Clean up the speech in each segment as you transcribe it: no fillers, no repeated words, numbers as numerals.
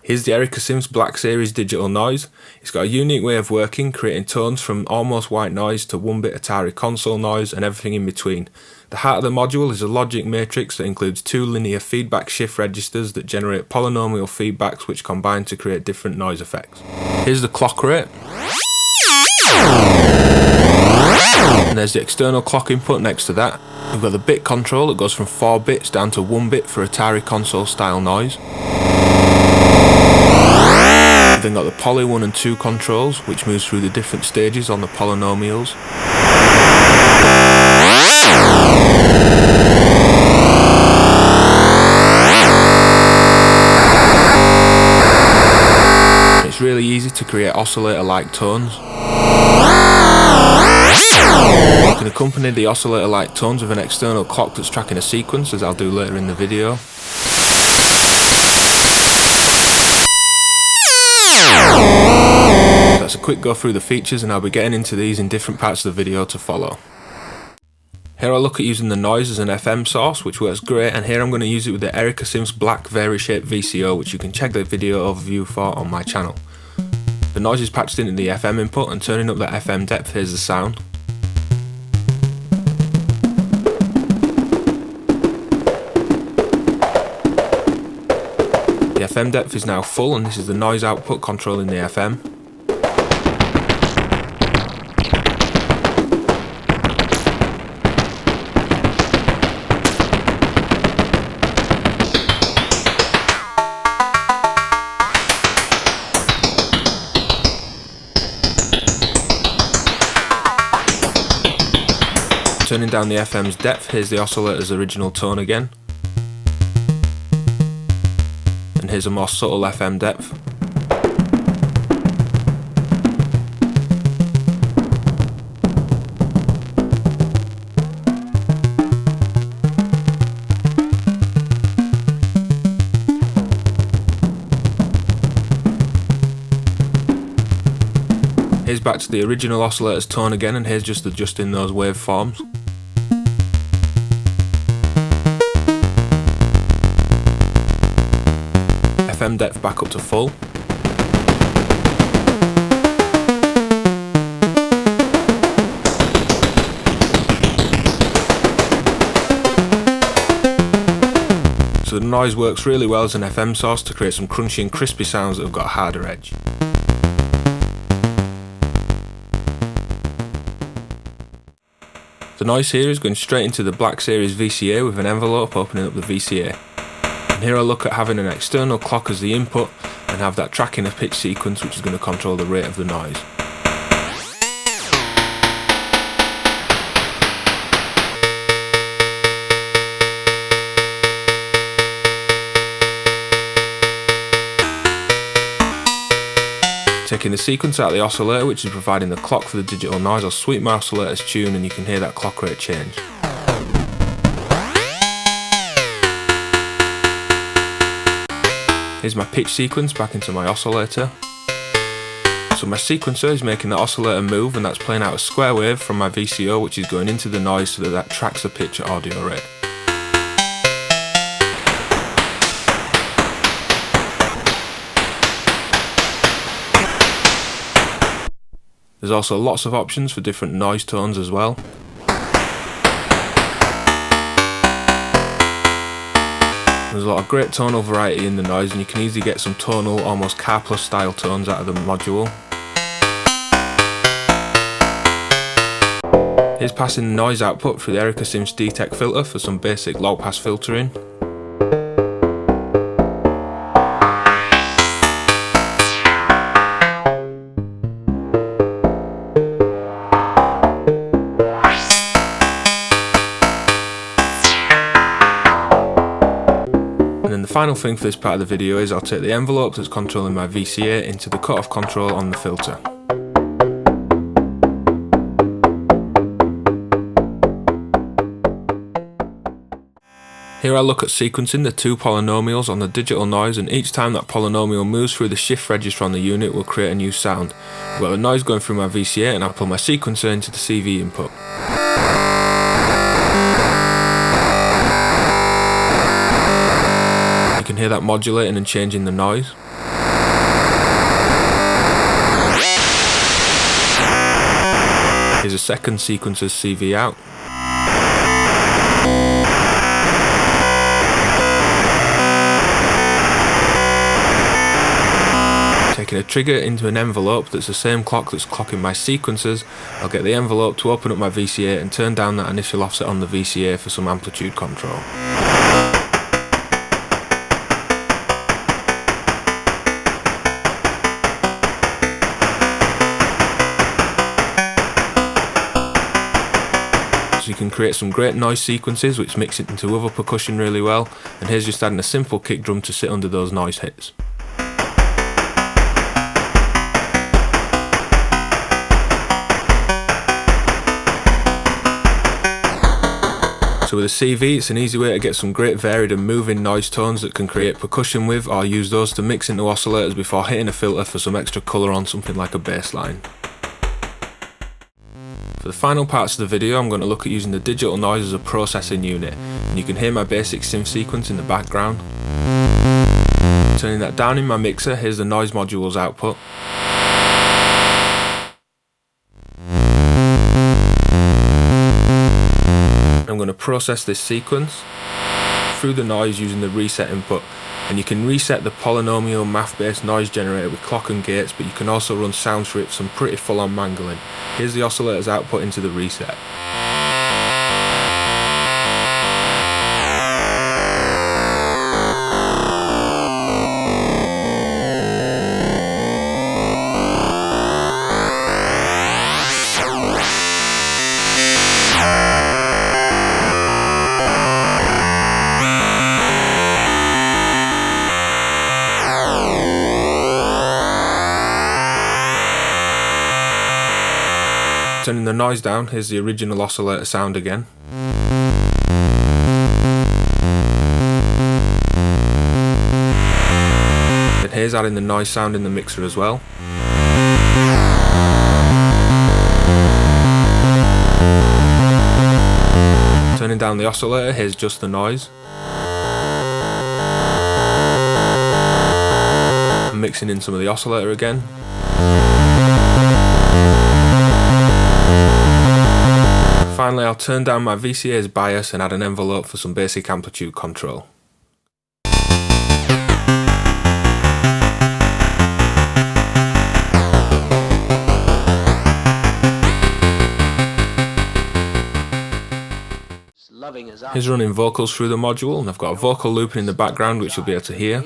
Here's the Erica Synths Black Series digital noise. It's got a unique way of working, creating tones from almost white noise to 1-bit Atari console noise and everything in between. The heart of the module is a logic matrix that includes 2 linear feedback shift registers that generate polynomial feedbacks which combine to create different noise effects. Here's the clock rate. And there's the external clock input next to that. We've got the bit control that goes from 4 bits down to 1 bit for Atari console style noise. We've then got the poly 1 and 2 controls, which moves through the different stages on the polynomials. It's really easy to create oscillator-like tones. You can accompany the oscillator-like tones with an external clock that's tracking a sequence, as I'll do later in the video. That's a quick go through the features, and I'll be getting into these in different parts of the video to follow. Here I'll look at using the noise as an FM source, which works great, and here I'm going to use it with the Erica Synths Black Vari-Shape VCO, which you can check the video overview for on my channel. The noise is patched into the FM input, and turning up that FM depth, here's the sound. The FM depth is now full, and this is the noise output controlling the FM. Turning down the FM's depth, here's the oscillator's original tone again. And here's a more subtle FM depth. Here's back to the original oscillator's tone again, and here's just adjusting those waveforms. FM depth back up to full. So the noise works really well as an FM source to create some crunchy and crispy sounds that have got a harder edge. The noise here is going straight into the Black Series VCA with an envelope opening up the VCA. And here I'll look at having an external clock as the input and have that tracking a pitch sequence which is going to control the rate of the noise. Taking the sequence out of the oscillator, which is providing the clock for the digital noise, I'll sweep my oscillator's tune and you can hear that clock rate change. Here's my pitch sequence back into my oscillator. So my sequencer is making the oscillator move, and that's playing out a square wave from my VCO, which is going into the noise so that tracks the pitch at audio rate. There's also lots of options for different noise tones as well. There's a lot of great tonal variety in the noise, and you can easily get some tonal, almost Karplus style tones out of the module. Here's passing the noise output through the Erica Synths D-Tech filter for some basic low pass filtering. And then the final thing for this part of the video is I'll take the envelope that's controlling my VCA into the cutoff control on the filter. Here I look at sequencing the 2 polynomials on the digital noise, and each time that polynomial moves through the shift register on the unit will create a new sound. I've got the noise going through my VCA, and I pull my sequencer into the CV input. You can hear that modulating and changing the noise. is a second sequencer's CV out. Taking a trigger into an envelope that's the same clock that's clocking my sequencers, I'll get the envelope to open up my VCA and turn down that initial offset on the VCA for some amplitude control. So you can create some great noise sequences which mix it into other percussion really well, and here's just adding a simple kick drum to sit under those noise hits. So with a CV, it's an easy way to get some great varied and moving noise tones that can create percussion with, or use those to mix into oscillators before hitting a filter for some extra colour on something like a bass line. For the final parts of the video, I'm going to look at using the digital noise as a processing unit, and you can hear my basic synth sequence in the background. Turning that down in my mixer, here's the noise module's output. I'm going to process this sequence through the noise using the reset input, and you can reset the polynomial math-based noise generator with clock and gates, but you can also run sounds for it for some pretty full-on mangling. Here's the oscillator's output into the reset. Turning the noise down, here's the original oscillator sound again. And here's adding the noise sound in the mixer as well. Turning down the oscillator, here's just the noise. And mixing in some of the oscillator again. Finally, I'll turn down my VCA's bias and add an envelope for some basic amplitude control. Here's running vocals through the module, and I've got a vocal looping in the background which you'll be able to hear.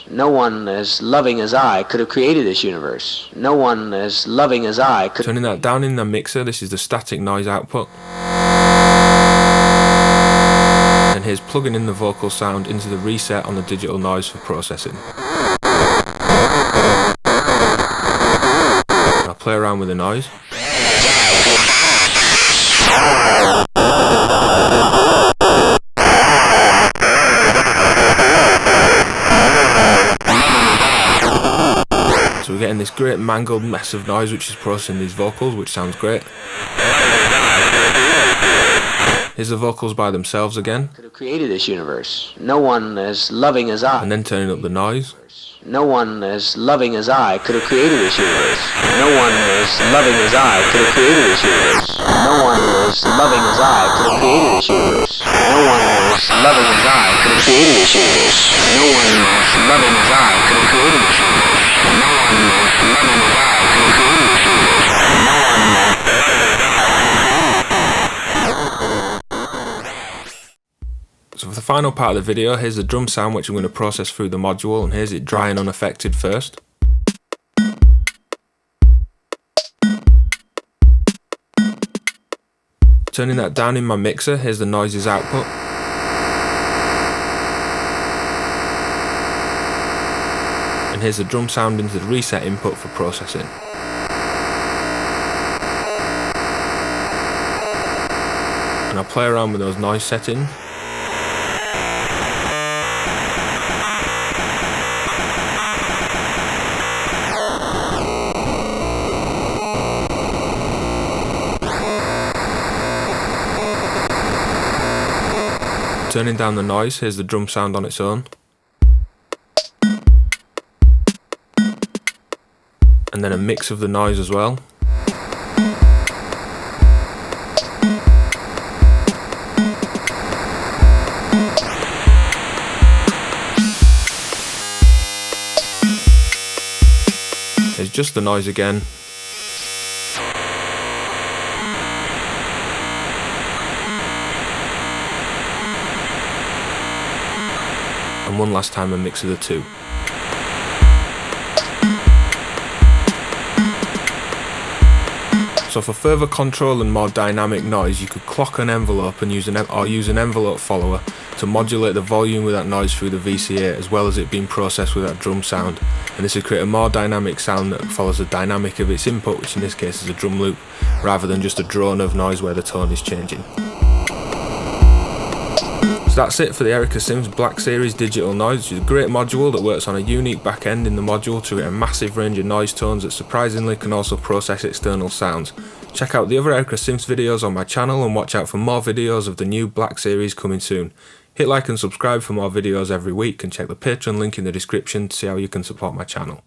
No one as loving as I could have created this universe. No one as loving as I could. Turning that down in the mixer, this is the static noise output. And here's plugging in the vocal sound into the reset on the digital noise for processing. I'll play around with the noise. So we're getting this great mangled mess of noise which is processing these vocals, which sounds great. Here's the vocals by themselves again. Could have created this universe. No one as loving as I. And then turning up the noise. No one as loving as I could have created this universe. No one as loving as I could have created this universe. No one as loving as I could have created this universe. No one as loving as I could have created this universe. No one as loving as I could have created this universe. No one as loving as I could have created this universe. No one as. So for the final part of the video, here's the drum sound which I'm going to process through the module, and here's it dry and unaffected first. Turning that down in my mixer, here's the noises output. And here's the drum sound into the reset input for processing. And I'll play around with those noise settings. Turning down the noise, here's the drum sound on its own. And then a mix of the noise as well. There's just the noise again. And one last time a mix of the two. So for further control and more dynamic noise, you could clock an envelope and use an envelope follower to modulate the volume with that noise through the VCA, as well as it being processed with that drum sound. And this would create a more dynamic sound that follows the dynamic of its input, which in this case is a drum loop, rather than just a drone of noise where the tone is changing. So that's it for the Erica Synths Black Series Digital Noise, which is a great module that works on a unique back end in the module to get a massive range of noise tones that surprisingly can also process external sounds. Check out the other Erica Synths videos on my channel and watch out for more videos of the new Black Series coming soon. Hit like and subscribe for more videos every week, and check the Patreon link in the description to see how you can support my channel.